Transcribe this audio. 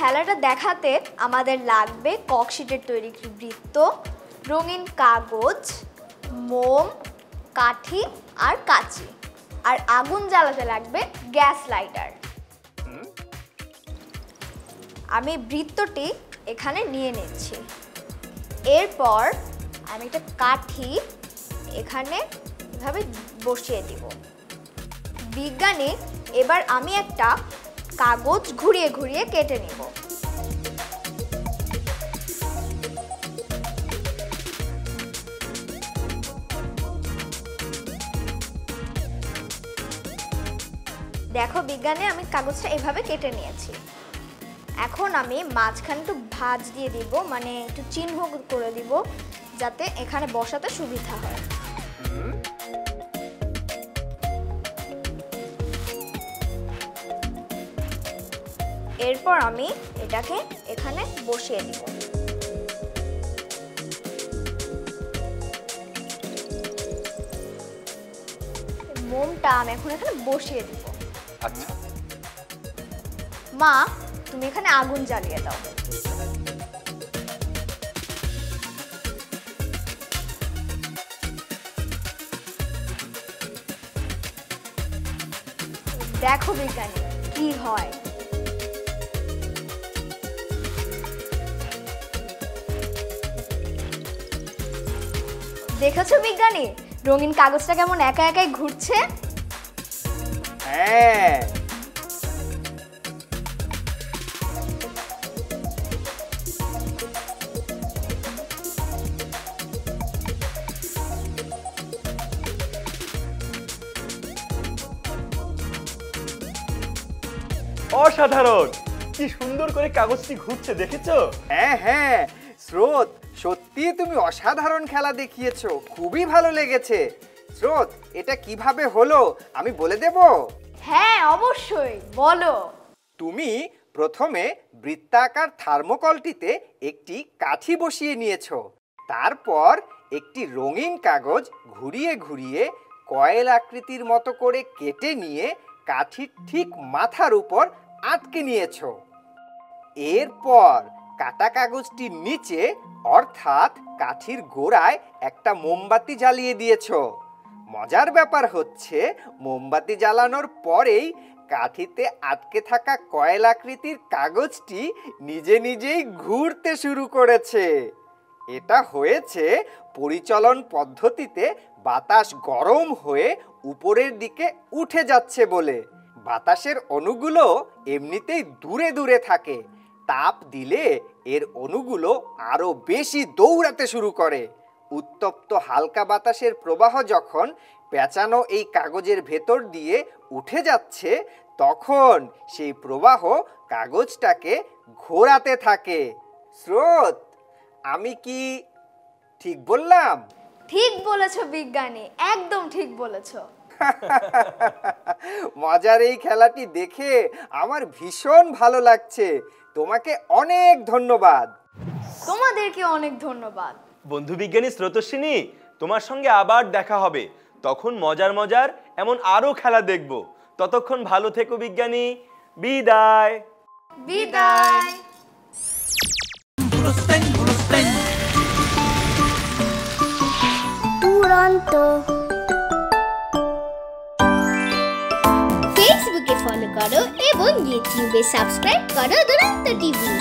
খেলাটা দেখাতে আমাদের লাগবে ককশিটের তৈরি বৃত্ত, রঙিন কাগজ, মোম, কাঠি আর কাঁচি, আর আগুন জ্বালাতে লাগবে গ্যাস লাইটার। আমি বৃত্তটি এখানে নিয়ে নিচ্ছি। এরপর আমি একটা কাঠি এখানে এভাবে বসিয়ে দিব। বিজ্ঞানী, এবার আমি একটা কাগজ ঘুরিয়ে ঘুরিয়ে কেটে নিব। দেখো বিজ্ঞানী, আমি কাগজটা এভাবে কেটে নিয়েছি। এখন আমি মাঝখানে একটু ভাঁজ দিয়ে দিব, মানে একটু চিহ্ন করে দিব যাতে এখানে বসাতে সুবিধা হয়। এরপর আমি এটাকে এখানে বসিয়ে দিব। মোমটা আমি এখন এখানে বসিয়ে দিব। আচ্ছা মা, তুমি এখানে আগুন জ্বালিয়ে দাও। দেখো বিজ্ঞানী কি হয়। দেখেছো বিজ্ঞানী, রঙিন কাগজটা কেমন একা একাই ঘুরছে? হ্যাঁ, অসাধারণ! কি সুন্দর করে কাগজটি ঘুরছে, দেখেছো? হ্যাঁ হ্যাঁ স্রোত, সত্যি তুমি অসাধারণ খেলা দেখিয়েছো, খুবই ভালো লেগেছে। স্রোত, এটা কিভাবে হলো আমি বলে দেব? হ্যাঁ অবশ্যই, বলো। তুমি প্রথমে বৃত্তাকার থার্মোকলটিতে একটি কাঠি বসিয়ে নিয়েছো। তারপর একটি রঙিন কাগজ ঘুরিয়ে ঘুরিয়ে কয়েল আকৃতির মতো করে কেটে নিয়ে কাঠির ঠিক মাথার উপর আটকে নিয়েছো। এরপর কাটা কাগজটির নিচে অর্থাৎ কাঠির গোড়ায় একটা মোমবাতি জ্বালিয়ে দিয়েছো। মজার ব্যাপার হচ্ছে, মোমবাতি জ্বালানোর পরেই কাঠিতে আটকে থাকা কয়েল আকৃতির কাগজটি নিজে নিজেই ঘুরতে শুরু করেছে। এটা হয়েছে পরিচলন পদ্ধতিতে বাতাস গরম হয়ে উপরের দিকে উঠে যাচ্ছে বলে। বাতাসের অণুগুলো এমনিতেই দূরে দূরে থাকে, তাপ দিলে এর অণুগুলো আরো বেশি দৌড়াতে শুরু করে। উত্তপ্ত হালকা বাতাসের প্রবাহ যখন পেঁচানো এই কাগজের ভেতর দিয়ে উঠে যাচ্ছে, তখন সেই প্রবাহ কাগজটাকে ঘোরাতে থাকে। স্রোত, আমি কি ঠিক বললাম? ঠিক বলেছো বিজ্ঞানী, একদম ঠিক বলেছো। মজার এই খেলাটি দেখে আমার ভীষণ ভালো লাগছে। তোমাকে অনেক ধন্যবাদ। তোমাদেরকে অনেক ধন্যবাদ। বন্ধু বিজ্ঞানী স্রোতস্বিনী, তোমার সঙ্গে আবার দেখা হবে। তখন মজার মজার এমন আরো খেলা দেখব। ততক্ষণ ভালো থেকো বিজ্ঞানী। বিদায়। বিদায়। দুরন্ত। ফেসবুকে ফলো করো এবং ইউটিউবে সাবস্ক্রাইব করো দুরন্ত টিভি।